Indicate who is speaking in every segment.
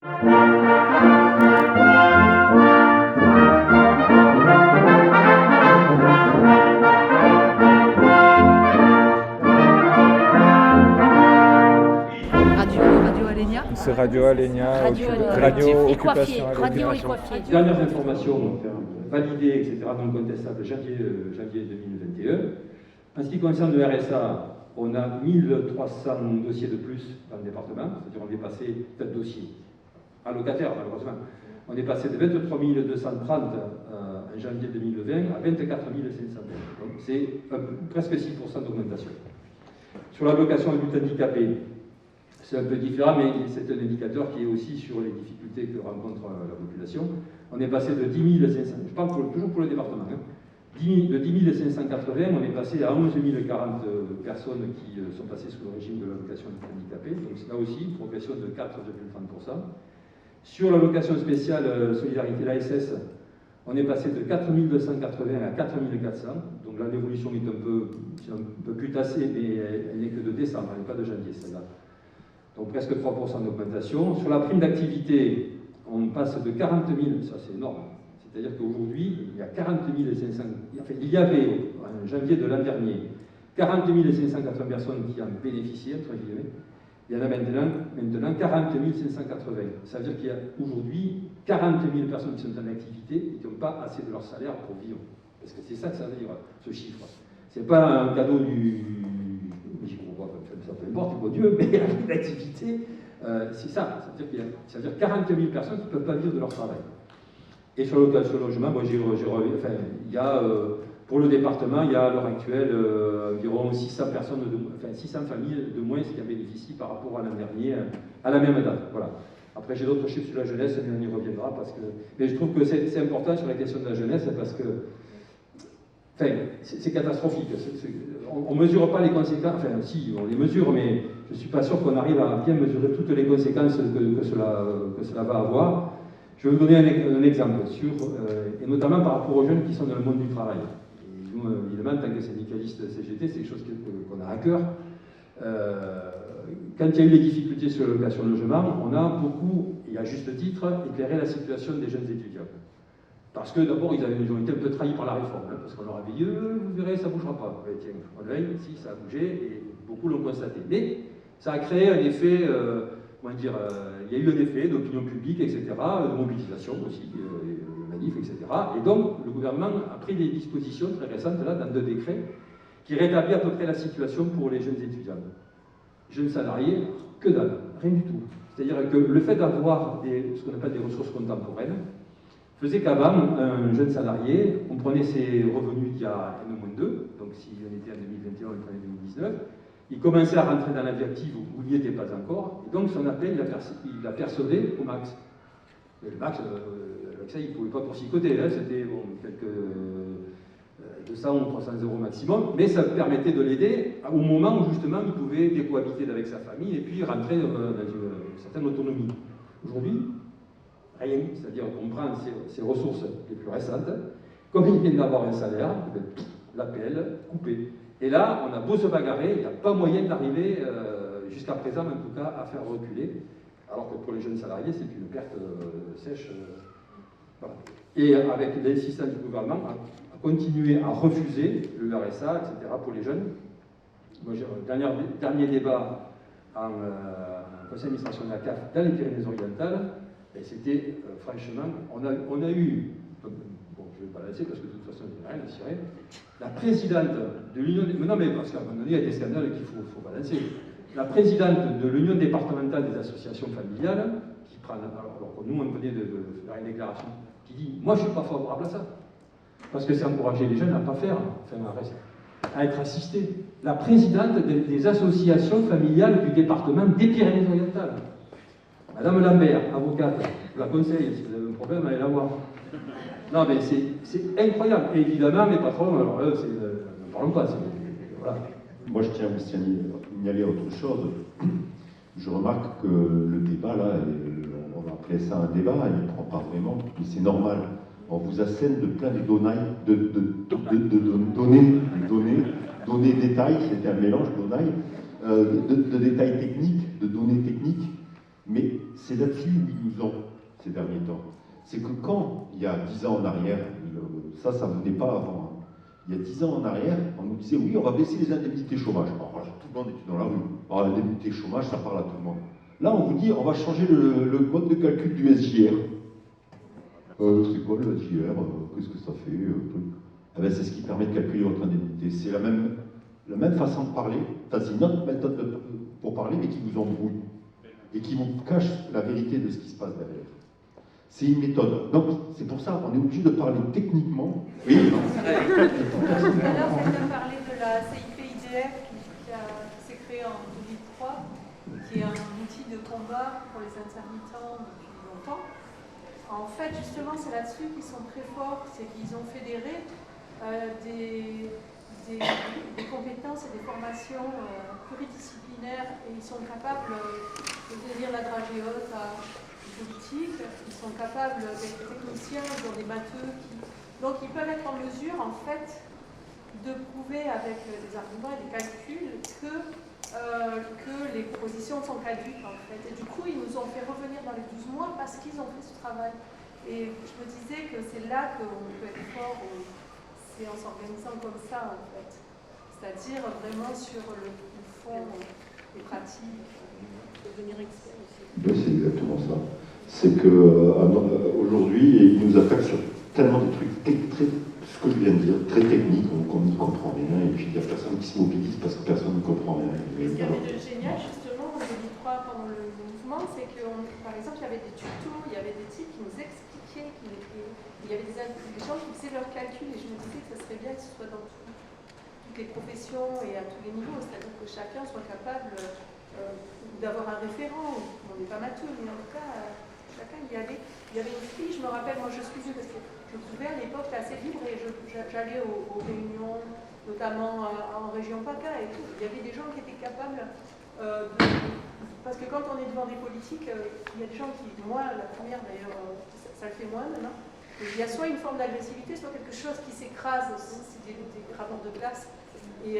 Speaker 1: C'est Radio Alenia, Radio Occupation
Speaker 2: Radio
Speaker 1: Alenia.
Speaker 2: Écoifier.
Speaker 3: Dernières informations, donc, validées, etc., non contestables, janvier 2021. En ce qui concerne le RSA, on a 1300 dossiers de plus dans le département, c'est-à-dire on est passé, peut-être dossiers, allocataires malheureusement, on est passé de 23 230 en janvier 2020 à 24 520. Donc c'est presque 6% d'augmentation. Sur l'allocation adulte handicapé, c'est un peu différent, mais c'est un indicateur qui est aussi sur les difficultés que rencontre la population. On est passé de 10 500, je parle toujours pour le département, de 10 580, on est passé à 11 040 personnes qui sont passées sous le régime de l'allocation handicapée, donc là aussi une progression de 4,30%. Sur l'allocation spéciale solidarité, l'ASS, on est passé de 4 280 à 4 400, donc là l'évolution est un peu plus tassée, mais elle n'est que de décembre, elle n'est pas de janvier celle-là. Donc presque 3% d'augmentation. Sur la prime d'activité, on passe de 40 000, ça c'est énorme. C'est-à-dire qu'aujourd'hui, il y a 40 500, enfin, il y avait en janvier de l'an dernier 40 580 personnes qui en bénéficiaient, entre guillemets. Il y en a maintenant 40 580. Ça veut dire qu'il y a aujourd'hui 40 000 personnes qui sont en activité et qui n'ont pas assez de leur salaire pour vivre. Parce que c'est ça que ça veut dire, ce chiffre. Ce n'est pas un cadeau du... ça peu importe, du bon Dieu, mais la prime d'activité, c'est ça. Ça veut dire 40 000 personnes qui ne peuvent pas vivre de leur travail. Et sur le logement, moi, il y a, pour le département, il y a à l'heure actuelle environ 600 personnes, 600 familles de moins qui en bénéficient par rapport à l'an dernier, à la même date. Voilà. Après, j'ai d'autres chiffres sur la jeunesse, mais on y reviendra. Mais je trouve que c'est important sur la question de la jeunesse, parce que c'est catastrophique. On ne mesure pas les conséquences, enfin si, on les mesure, mais je ne suis pas sûr qu'on arrive à bien mesurer toutes les conséquences que cela va avoir. Je vais vous donner un exemple, et notamment par rapport aux jeunes qui sont dans le monde du travail. Et nous, évidemment, en tant que syndicalistes CGT, c'est quelque chose qu'on a à cœur. Quand il y a eu les difficultés sur l'allocation logement, on a beaucoup, et à juste titre, éclairé la situation des jeunes étudiants. Parce que d'abord, ils ont été un peu trahis par la réforme, parce qu'on leur avait dit, vous verrez, ça ne bougera pas. Et tiens, on veille, si, ça a bougé, et beaucoup l'ont constaté. Mais ça a créé un effet, il y a eu un effet d'opinion publique, etc., de mobilisation aussi, manifs, etc. Et donc, le gouvernement a pris des dispositions très récentes, là, dans 2 décrets, qui rétablit à peu près la situation pour les jeunes étudiants. Jeunes salariés, que dalle, rien du tout. C'est-à-dire que le fait d'avoir ce qu'on appelle des ressources contemporaines, faisait qu'avant, un jeune salarié, on prenait ses revenus d'il y a N-2, donc si on était en 2021, on prenait 2019, il commençait à rentrer dans la vie active où il n'y était pas encore, et donc son appel, il la percevait au max. Mais le max, avec ça, il ne pouvait pas poursicoter, c'était quelques 200 ou 300 euros maximum, mais ça permettait de l'aider au moment où justement il pouvait décohabiter avec sa famille et puis rentrer dans une certaine autonomie. Aujourd'hui, rien, c'est-à-dire qu'on prend ses ressources les plus récentes, comme il vient d'avoir un salaire, l'APL coupé. Et là, on a beau se bagarrer, il n'y a pas moyen d'arriver, jusqu'à présent en tout cas, à faire reculer, alors que pour les jeunes salariés, c'est une perte sèche. Voilà. Et avec l'insistance du gouvernement, à continuer à refuser le RSA, etc., pour les jeunes. Moi, j'ai un dernier débat en conseil d'administration de la CAF dans les Pyrénées-Orientales. Et c'était, franchement, on a eu, bon, je ne vais pas la laisser parce que de toute façon, il n'y a rien à cirer, la présidente de l'Union, non mais parce qu'à un moment donné, il y a des scandales qu'il faut balancer, la présidente de l'Union départementale des associations familiales, qui prend, alors que nous, on venait de faire une déclaration, qui dit, moi, je ne suis pas favorable à ça, parce que c'est encourager les jeunes à ne pas faire, à être assistés. La présidente des associations familiales du département des Pyrénées-Orientales. Madame Lambert, avocate, je la conseille, si vous avez un problème, allez la voir. Non, mais c'est incroyable. Et évidemment, mes patrons, alors là, n'en parlons pas. Voilà.
Speaker 4: Moi, je tiens à vous signaler autre chose. Je remarque que le débat, là, on va appeler ça un débat, il ne prend pas vraiment, mais c'est normal. On vous assène de plein de données détails, c'était un mélange de détails techniques, de données techniques. Mais c'est là-dessus où ils nous ont, ces derniers temps. C'est que quand, il y a 10 ans en arrière, ça venait pas avant, hein. Il y a 10 ans en arrière, on nous disait, oui, on va baisser les indemnités chômage. Alors là, tout le monde était dans la rue. Alors l'indemnité chômage, ça parle à tout le monde. Là, on vous dit, on va changer le mode de calcul du SJR. C'est quoi le SJR? Qu'est-ce que ça fait eh ben, c'est ce qui permet de calculer votre indemnité. C'est la même façon de parler, enfin, c'est une autre méthode pour parler, mais qui vous embrouille et qui vous cache la vérité de ce qui se passe derrière. C'est une méthode. Donc, c'est pour ça qu'on est obligé de parler techniquement. Oui, non.
Speaker 2: Tout à l'heure, vous avez parlé de la CIP-IDF qui s'est créée en 2003, qui est un outil de combat pour les intermittents depuis longtemps. En fait, justement, c'est là-dessus qu'ils sont très forts, c'est qu'ils ont fédéré des compétences et des formations pluridisciplinaires et ils sont capables de tenir la dragée haute à politique, ils sont capables d'être techniciens, ils ont des matheux donc ils peuvent être en mesure en fait de prouver avec des arguments et des calculs que les propositions sont caduques en fait. Et du coup ils nous ont fait revenir dans les 12 mois parce qu'ils ont fait ce travail. Et je me disais que c'est là qu'on peut être fort, c'est en s'organisant comme ça en fait. C'est-à-dire vraiment sur le fond des pratiques, devenir expert aussi.
Speaker 4: Ben, c'est exactement ça. C'est qu'aujourd'hui, ils nous attaquent sur tellement de trucs, ce que je viens de dire, très techniques, qu'on n'y comprend rien, et puis il n'y a personne qui se mobilise parce que personne ne comprend rien.
Speaker 2: Ce qu'il y avait de génial, justement, en 2003, pendant le mouvement, c'est que, par exemple, il y avait des tutos, il y avait des types qui nous expliquaient, il y avait des gens qui faisaient leurs calculs, et je me disais que ça serait bien que ce soit dans toutes les professions et à tous les niveaux, c'est-à-dire que chacun soit capable d'avoir un référent. On n'est pas matheux, mais en tout cas, chacun y allait. Il y avait une fille, je me rappelle, moi je suivais parce que je pouvais à l'époque être assez libre et j'allais aux réunions, notamment en région PACA et tout. Il y avait des gens qui étaient capables parce que quand on est devant des politiques, il y a des gens qui, moi la première d'ailleurs, ça le fait moins maintenant, il y a soit une forme d'agressivité, soit quelque chose qui s'écrase, c'est des rapports de classe et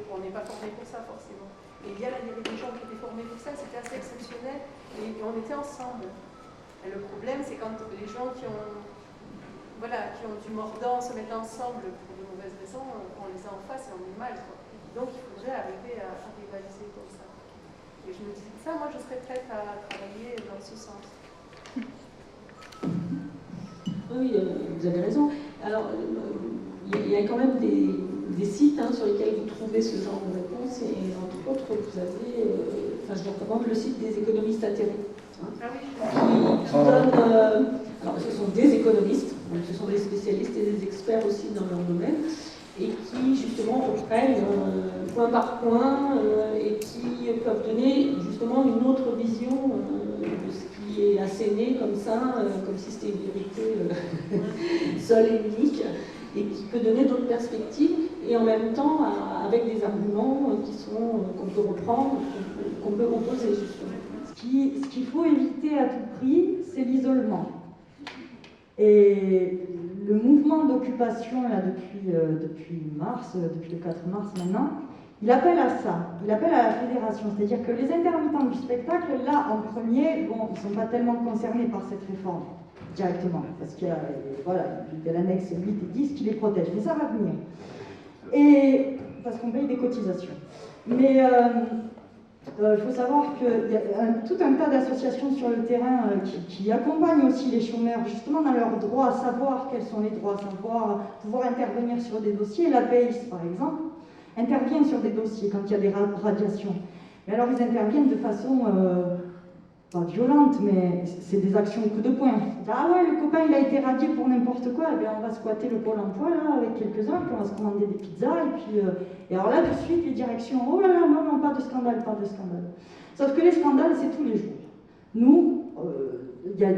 Speaker 2: on n'est pas formé pour ça forcément. Et il y avait des gens qui étaient formés pour ça, c'était assez exceptionnel et on était ensemble. Et le problème, c'est quand les gens qui ont du mordant se mettent ensemble pour de mauvaises raisons, on les a en face et on est mal. Quoi. Donc il faudrait arriver à rivaliser comme ça. Et je me dis, ça, moi je serais prête à travailler dans ce sens.
Speaker 5: Oui, vous avez raison. Alors, il y a quand même des sites sur lesquels vous trouvez ce genre de réponse et entre autres, vous avez, je vous recommande le site des économistes atterrés. Qui donnent, alors ce sont des économistes, donc ce sont des spécialistes et des experts aussi dans leur domaine, et qui justement reprennent point par point et qui peuvent donner justement une autre vision de ce qui est asséné comme ça, comme si c'était une vérité seule et unique, et qui peut donner d'autres perspectives, et en même temps avec des arguments qu'on peut reprendre, qu'on peut opposer justement.
Speaker 6: Ce qu'il faut éviter à tout prix, c'est l'isolement. Et le mouvement d'occupation, là, depuis le 4 mars maintenant, il appelle à ça, il appelle à la fédération. C'est-à-dire que les intermittents du spectacle, là, en premier, bon, ils ne sont pas tellement concernés par cette réforme, directement, parce qu'il y a l'annexe 8 et 10 qui les protège, mais ça va venir. Et, parce qu'on paye des cotisations. Mais il faut savoir qu'il y a tout un tas d'associations sur le terrain qui accompagnent aussi les chômeurs justement dans leurs droits, savoir quels sont les droits, savoir pouvoir intervenir sur des dossiers. La BASE, par exemple, intervient sur des dossiers quand il y a des radiations. Mais alors ils interviennent de façon pas violente, mais c'est des actions coup de poing. Ah ouais, le copain il a été radié pour n'importe quoi, et bien on va squatter le pôle emploi là avec quelques-uns, puis on va se commander des pizzas, et alors là tout de suite les directions, oh là là, non, pas de scandale, pas de scandale. Sauf que les scandales c'est tous les jours. Nous, là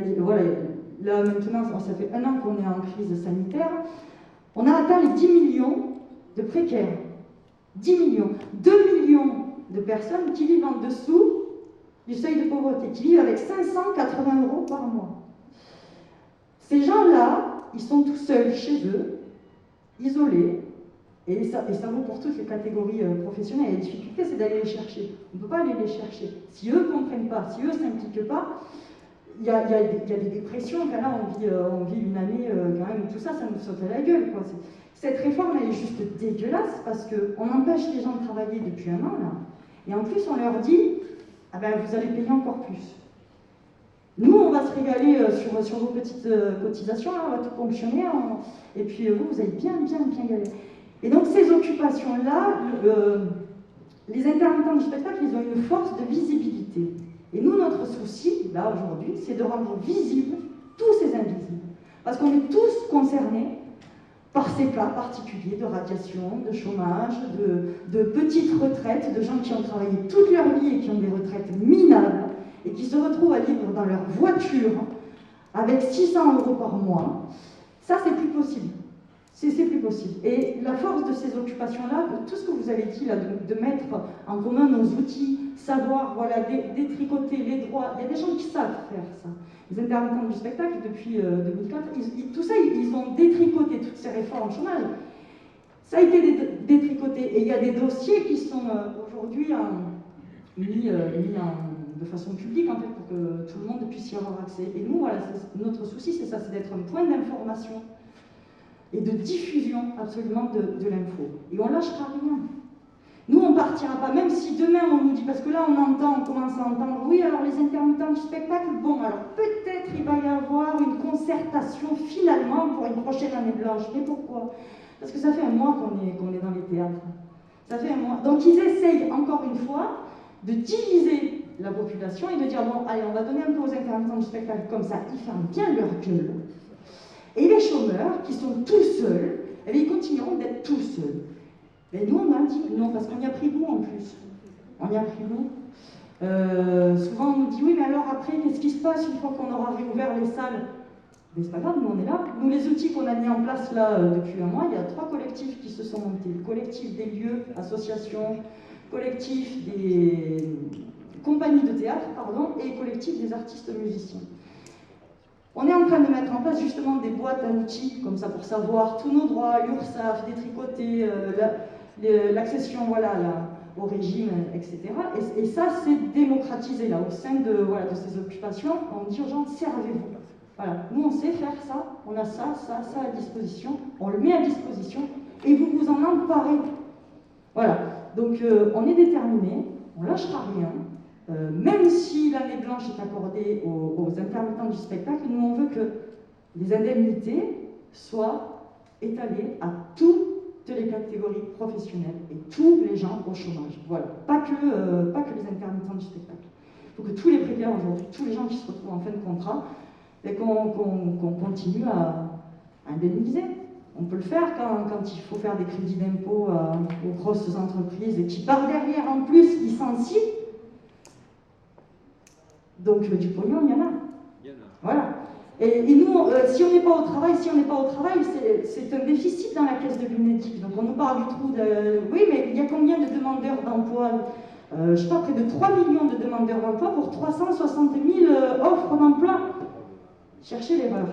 Speaker 6: maintenant, ça fait 1 an qu'on est en crise sanitaire, on a atteint les 10 millions de précaires. 10 millions. 2 millions de personnes qui vivent en dessous du seuil de pauvreté, qui vivent avec 580 € par mois. Ces gens-là, ils sont tout seuls chez eux, isolés, Et ça vaut pour toutes les catégories professionnelles. Et la difficulté, c'est d'aller les chercher. On ne peut pas aller les chercher. Si eux ne comprennent pas, si eux ne s'impliquent pas, il y a des dépressions. Enfin là, on vit une année quand même où tout ça, ça nous saute à la gueule, quoi. Cette réforme, elle est juste dégueulasse parce qu'on empêche les gens de travailler depuis un an, là. Et en plus, on leur dit, ah ben, vous allez payer encore plus. Nous, on va se régaler sur vos petites cotisations, là, on va tout ponctionner, et puis vous allez bien galérer. Et donc, ces occupations-là, les intermittents du spectacle, ils ont une force de visibilité. Et nous, notre souci, là, aujourd'hui, c'est de rendre visibles tous ces invisibles. Parce qu'on est tous concernés par ces cas particuliers de radiation, de chômage, de petites retraites, de gens qui ont travaillé toute leur vie et qui ont des retraites minables, et qui se retrouvent à vivre dans leur voiture avec 600 € par mois. Ça, c'est plus possible. C'est plus possible. Et la force de ces occupations-là, tout ce que vous avez dit là, de mettre en commun nos outils, savoir, voilà, détricoter les droits, il y a des gens qui savent faire ça. Les intermittents du spectacle, depuis 2004, tout ça, ils ont détricoté toutes ces réformes chômage. Ça a été détricoté. Et il y a des dossiers qui sont aujourd'hui mis de façon publique, en fait, pour que tout le monde puisse y avoir accès. Et nous, voilà, notre souci, c'est ça, c'est d'être un point d'information et de diffusion absolument de l'info. Et on lâchera rien. Nous, on ne partira pas, même si demain on nous dit, parce que là on commence à entendre, oui, alors les intermittents du spectacle, bon, alors peut-être il va y avoir une concertation finalement pour une prochaine année blanche. Mais pourquoi? Parce que ça fait un mois qu'on est dans les théâtres. Ça fait un mois. Donc ils essayent encore une fois de diviser la population et de dire, bon, allez, on va donner un peu aux intermittents du spectacle, comme ça, ils ferment bien leur gueule. Et les chômeurs, qui sont tout seuls, eh bien, ils continueront d'être tout seuls. Mais nous, on a dit non, parce qu'on y a pris goût en plus. On y a pris goût. Souvent, on nous dit, oui, mais alors après, qu'est-ce qui se passe une fois qu'on aura réouvert les salles? Mais c'est pas grave, nous, on est là. Nous, les outils qu'on a mis en place là depuis un mois, il y a 3 collectifs qui se sont montés. Le collectif des lieux, associations, collectif des compagnies de théâtre, pardon, et collectif des artistes musiciens. On est en train de mettre en place justement des boîtes à outils, comme ça, pour savoir tous nos droits, l'URSSAF, détricoter, l'accession, voilà, au régime, etc. Et ça, c'est démocratisé, là, au sein de ces occupations. On dit aux gens, servez-vous. Voilà, nous, on sait faire ça, on a ça à disposition, on le met à disposition, et vous vous en emparez. Voilà, donc on est déterminés, on lâchera rien. Même si l'année blanche est accordée aux intermittents du spectacle, nous on veut que les indemnités soient étalées à toutes les catégories professionnelles et tous les gens au chômage. Voilà, pas que les intermittents du spectacle. Il faut que tous les précaires aujourd'hui, tous les gens qui se retrouvent en fin de contrat, qu'on continue à indemniser. On peut le faire quand il faut faire des crédits d'impôt aux grosses entreprises et qui par derrière en plus licencient. Donc du pognon, il y en a. Voilà. Et nous, si on n'est pas au travail, c'est un déficit dans la caisse de l'UNEDIC. Donc on nous parle du trou de... Oui, mais il y a combien de demandeurs d'emploi? Je ne sais pas, près de 3 millions de demandeurs d'emploi pour 360 000 offres d'emploi. Cherchez l'erreur.